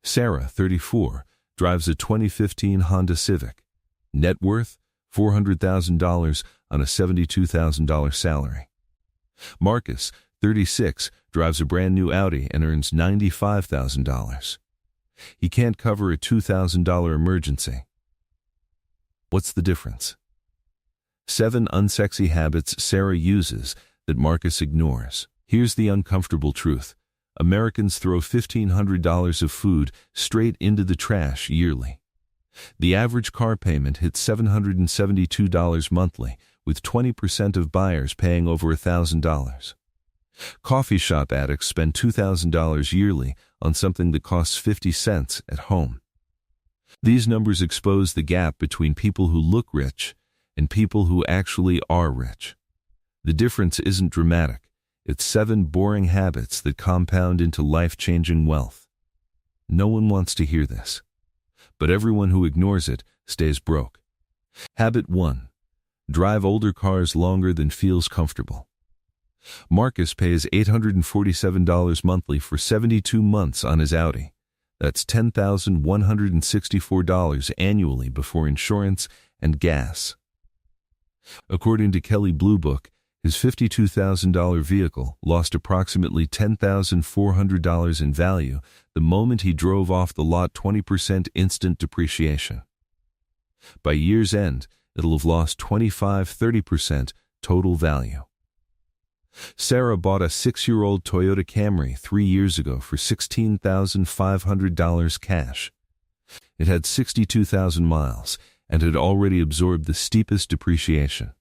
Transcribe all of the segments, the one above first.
Sarah, 34, drives a 2015 Honda Civic. Net worth, $400,000 on a $72,000 salary. Marcus, 36, drives a brand new Audi and earns $95,000. He can't cover a $2,000 emergency. What's the difference? 7 unsexy habits Sarah uses that Marcus ignores. Here's the uncomfortable truth. Americans throw $1,500 of food straight into the trash yearly. The average car payment hits $772 monthly, with 20% of buyers paying over $1,000. Coffee shop addicts spend $2,000 yearly on something that costs 50 cents at home. These numbers expose the gap between people who look rich and people who actually are rich. The difference isn't dramatic. It's 7 boring habits that compound into life-changing wealth. No one wants to hear this, but everyone who ignores it stays broke. Habit 1. Drive older cars longer than feels comfortable. Marcus pays $847 monthly for 72 months on his Audi. That's $10,164 annually before insurance and gas. According to Kelley Blue Book, his $52,000 vehicle lost approximately $10,400 in value the moment he drove off the lot. 20% instant depreciation. By year's end, it'll have lost 25–30% total value. Sarah bought a 6-year-old Toyota Camry 3 years ago for $16,500 cash. It had 62,000 miles and had already absorbed the steepest depreciation.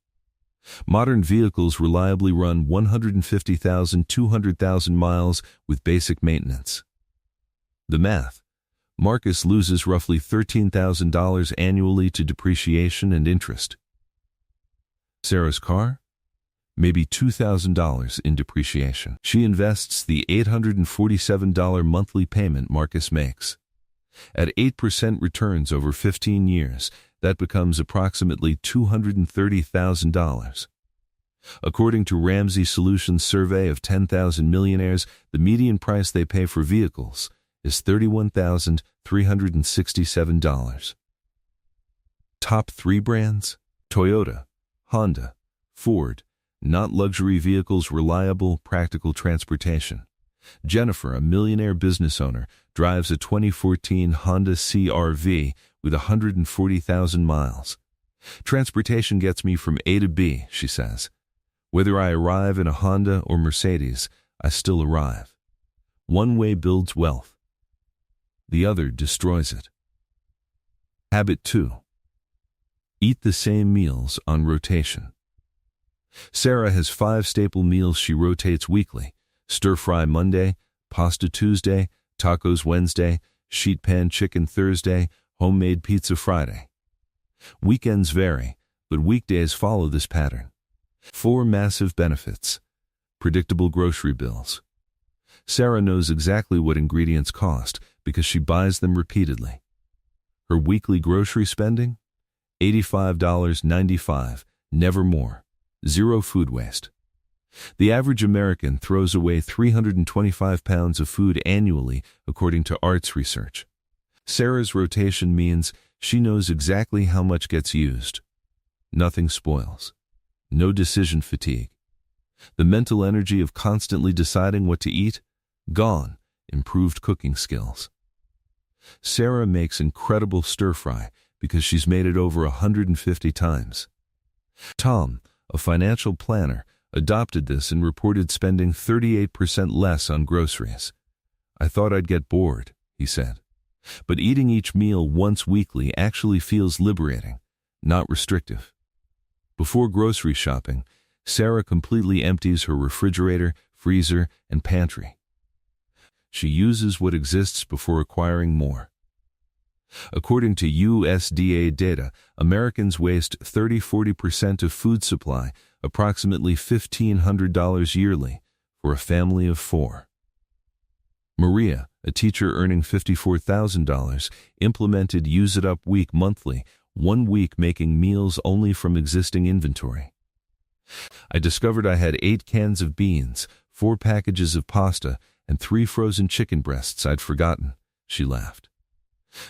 Modern vehicles reliably run 150,000–200,000 miles with basic maintenance. The math. Marcus loses roughly $13,000 annually to depreciation and interest. Sarah's car? Maybe $2,000 in depreciation. She invests the $847 monthly payment Marcus makes. At 8% returns over 15 years, that becomes approximately $230,000. According to Ramsey Solutions' survey of 10,000 millionaires, the median price they pay for vehicles is $31,367. Top 3 brands? Toyota, Honda, Ford. Not luxury vehicles, reliable, practical transportation. Jennifer, a millionaire business owner, drives a 2014 Honda CR-V with 140,000 miles. Transportation gets me from A to B, she says. Whether I arrive in a Honda or Mercedes, I still arrive. One way builds wealth. The other destroys it. Habit 2. Eat the same meals on rotation. Sarah has 5 staple meals she rotates weekly: stir-fry Monday, pasta Tuesday, tacos Wednesday, sheet pan chicken Thursday, homemade pizza Friday. Weekends vary, but weekdays follow this pattern. 4 massive benefits. Predictable grocery bills. Sarah knows exactly what ingredients cost because she buys them repeatedly. Her weekly grocery spending? $85.95, never more. 0 food waste. The average American throws away 325 pounds of food annually, according to Arts research. Sarah's rotation means she knows exactly how much gets used. Nothing spoils. No decision fatigue. The mental energy of constantly deciding what to eat? Gone. Improved cooking skills. Sarah makes incredible stir-fry because she's made it over 150 times. Tom, a financial planner, adopted this and reported spending 38% less on groceries. I thought I'd get bored, he said. But eating each meal once weekly actually feels liberating, not restrictive. Before grocery shopping, Sarah completely empties her refrigerator, freezer, and pantry. She uses what exists before acquiring more. According to USDA data, Americans waste 30–40% of food supply, approximately $1,500 yearly, for a family of 4. Maria, a teacher earning $54,000, implemented Use It Up Week monthly, 1 week making meals only from existing inventory. I discovered I had 8 cans of beans, 4 packages of pasta, and 3 frozen chicken breasts I'd forgotten, she laughed.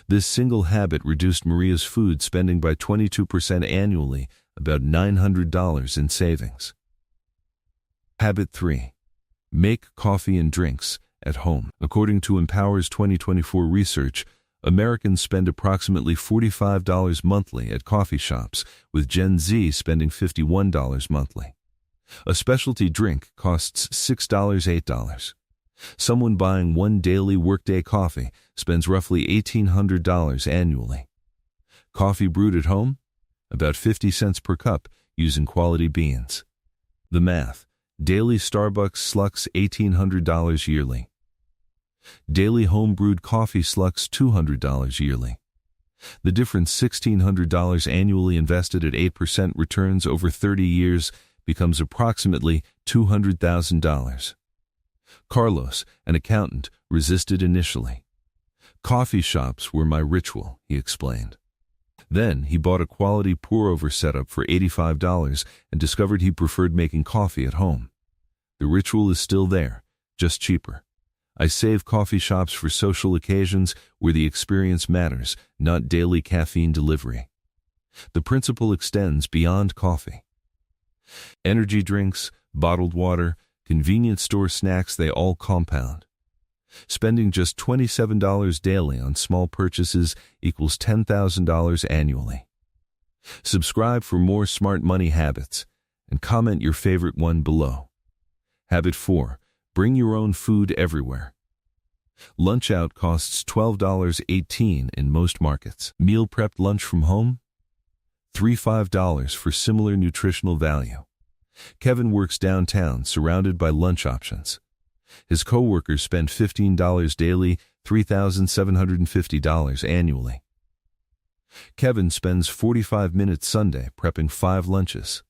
This single habit reduced Maria's food spending by 22% annually, about $900 in savings. Habit 3. Make coffee and drinks at home. According to Empower's 2024 research, Americans spend approximately $45 monthly at coffee shops, with Gen Z spending $51 monthly. A specialty drink costs $6-8. Someone buying one daily workday coffee spends roughly $1,800 annually. Coffee brewed at home? About 50 cents per cup using quality beans. The math. Daily Starbucks slucks $1,800 yearly. Daily home-brewed coffee slucks $200 yearly. The difference, $1,600 annually invested at 8% returns over 30 years, becomes approximately $200,000. Carlos, an accountant, resisted initially. Coffee shops were my ritual, he explained. Then he bought a quality pour-over setup for $85 and discovered he preferred making coffee at home. The ritual is still there, just cheaper. I save coffee shops for social occasions where the experience matters, not daily caffeine delivery. The principle extends beyond coffee. Energy drinks, bottled water, convenience store snacks, they all compound. Spending just $27 daily on small purchases equals $10,000 annually. Subscribe for more smart money habits and comment your favorite one below. Habit 4. Bring your own food everywhere. Lunch out costs $12.18 in most markets. Meal prepped lunch from home? $3-5 for similar nutritional value. Kevin works downtown surrounded by lunch options. His co-workers spend $15 daily, $3,750 annually. Kevin spends 45 minutes Sunday prepping 5 lunches.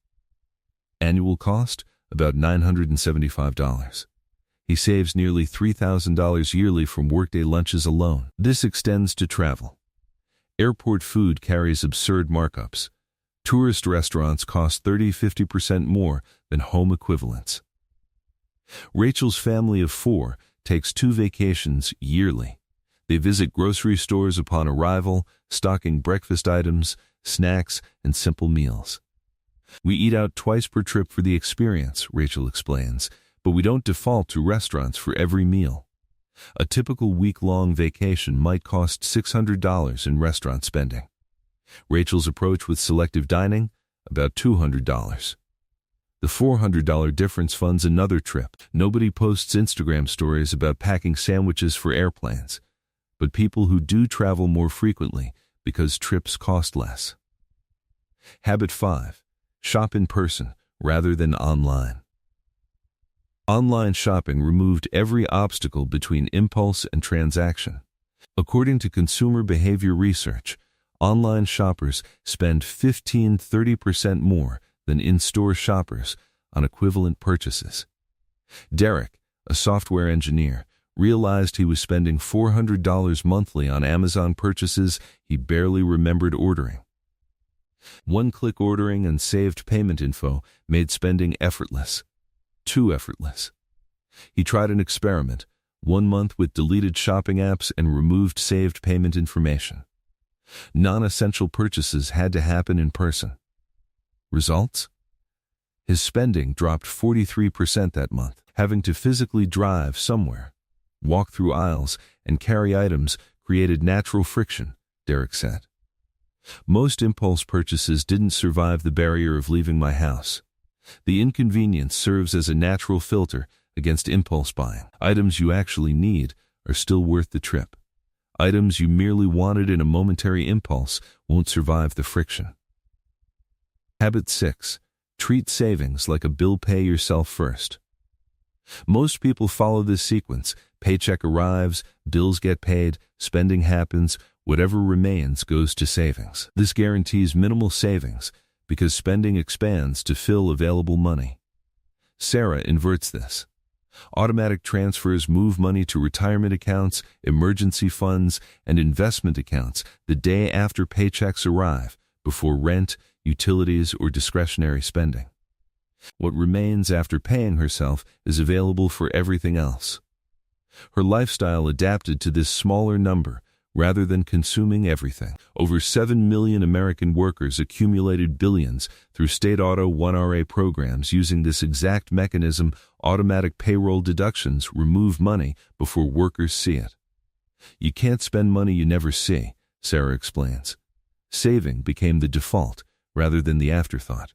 Annual cost? About $975. He saves nearly $3,000 yearly from workday lunches alone. This extends to travel. Airport food carries absurd markups. Tourist restaurants cost 30-50% more than home equivalents. Rachel's family of 4 takes 2 vacations yearly. They visit grocery stores upon arrival, stocking breakfast items, snacks, and simple meals. We eat out twice per trip for the experience, Rachel explains, but we don't default to restaurants for every meal. A typical week-long vacation might cost $600 in restaurant spending. Rachel's approach with selective dining? About $200. The $400 difference funds another trip. Nobody posts Instagram stories about packing sandwiches for airplanes, but people who do travel more frequently because trips cost less. Habit 5. Shop in person rather than online. Online shopping removed every obstacle between impulse and transaction. According to consumer behavior research, online shoppers spend 15-30% more than in-store shoppers on equivalent purchases. Derek, a software engineer, realized he was spending $400 monthly on Amazon purchases he barely remembered ordering. One-click ordering and saved payment info made spending effortless. Too effortless. He tried an experiment, 1 month with deleted shopping apps and removed saved payment information. Non-essential purchases had to happen in person. Results? His spending dropped 43% that month. Having to physically drive somewhere, walk through aisles, and carry items created natural friction, Derek said. Most impulse purchases didn't survive the barrier of leaving my house. The inconvenience serves as a natural filter against impulse buying. Items you actually need are still worth the trip. Items you merely wanted in a momentary impulse won't survive the friction. Habit 6. Treat savings like a bill. Pay yourself first. Most people follow this sequence. Paycheck arrives, bills get paid, spending happens, whatever remains goes to savings. This guarantees minimal savings because spending expands to fill available money. Sarah inverts this. Automatic transfers move money to retirement accounts, emergency funds, and investment accounts the day after paychecks arrive, before rent, utilities, or discretionary spending. What remains after paying herself is available for everything else. Her lifestyle adapted to this smaller number rather than consuming everything. Over 7 million American workers accumulated billions through state auto 1RA programs using this exact mechanism. Automatic payroll deductions remove money before workers see it. You can't spend money you never see, Sarah explains. Saving became the default rather than the afterthought.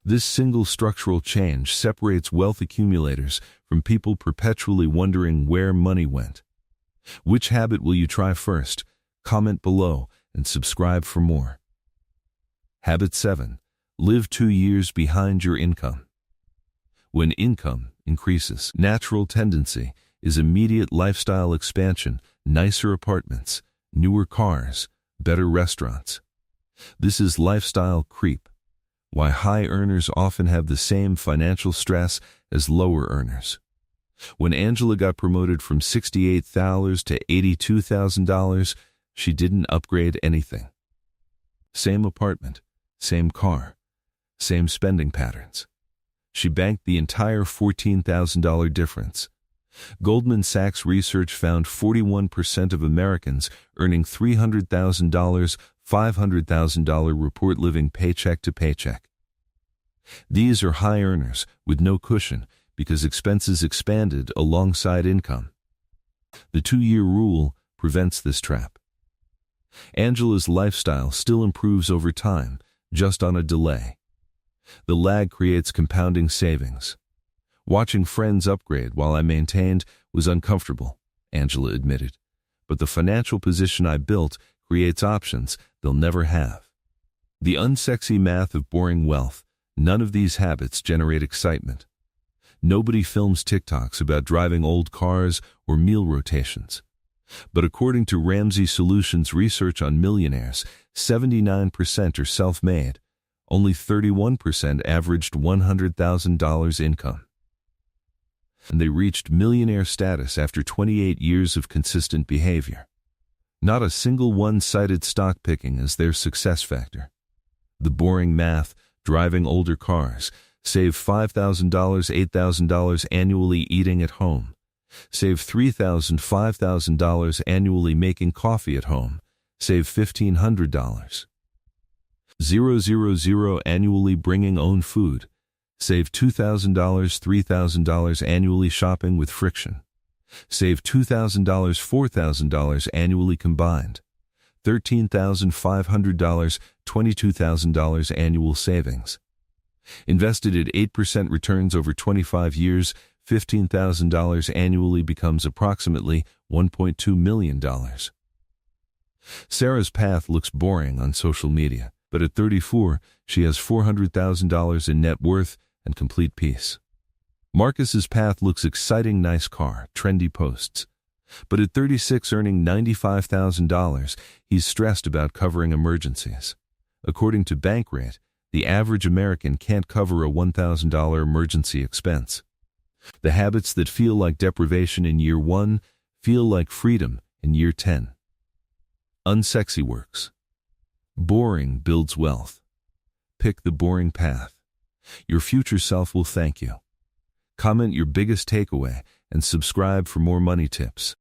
This single structural change separates wealth accumulators from people perpetually wondering where money went. Which habit will you try first? Comment below and subscribe for more. Habit 7. Live 2 years behind your income. When income increases, natural tendency is immediate lifestyle expansion, nicer apartments, newer cars, better restaurants. This is lifestyle creep. Why high earners often have the same financial stress as lower earners. When Angela got promoted from $68,000 to $82,000, she didn't upgrade anything. Same apartment, same car, same spending patterns. She banked the entire $14,000 difference. Goldman Sachs research found 41% of Americans earning $300,000, $500,000 report living paycheck to paycheck. These are high earners with no cushion because expenses expanded alongside income. The 2-year rule prevents this trap. Angela's lifestyle still improves over time, just on a delay. The lag creates compounding savings. Watching friends upgrade while I maintained was uncomfortable, Angela admitted, but the financial position I built creates options they'll never have. The unsexy math of boring wealth. None of these habits generate excitement. Nobody films TikToks about driving old cars or meal rotations. But according to Ramsey Solutions research on millionaires, 79% are self-made. Only 31% averaged $100,000 income. And they reached millionaire status after 28 years of consistent behavior. Not a single one cited stock picking as their success factor. The boring math, driving older cars, save $5,000, $8,000 annually eating at home. Save $3,000, $5,000 annually making coffee at home. Save $1,500. 000 annually bringing own food. Save $2,000, $3,000 annually shopping with friction. Save $2,000, $4,000 annually combined. $13,500, $22,000 annual savings. Invested at 8% returns over 25 years, $15,000 annually becomes approximately $1.2 million. Sarah's path looks boring on social media, but at 34, she has $400,000 in net worth and complete peace. Marcus's path looks exciting, nice car, trendy posts. But at 36, earning $95,000, he's stressed about covering emergencies. According to Bankrate, the average American can't cover a $1,000 emergency expense. The habits that feel like deprivation in year 1 feel like freedom in year 10. Unsexy works. Boring builds wealth. Pick the boring path. Your future self will thank you. Comment your biggest takeaway and subscribe for more money tips.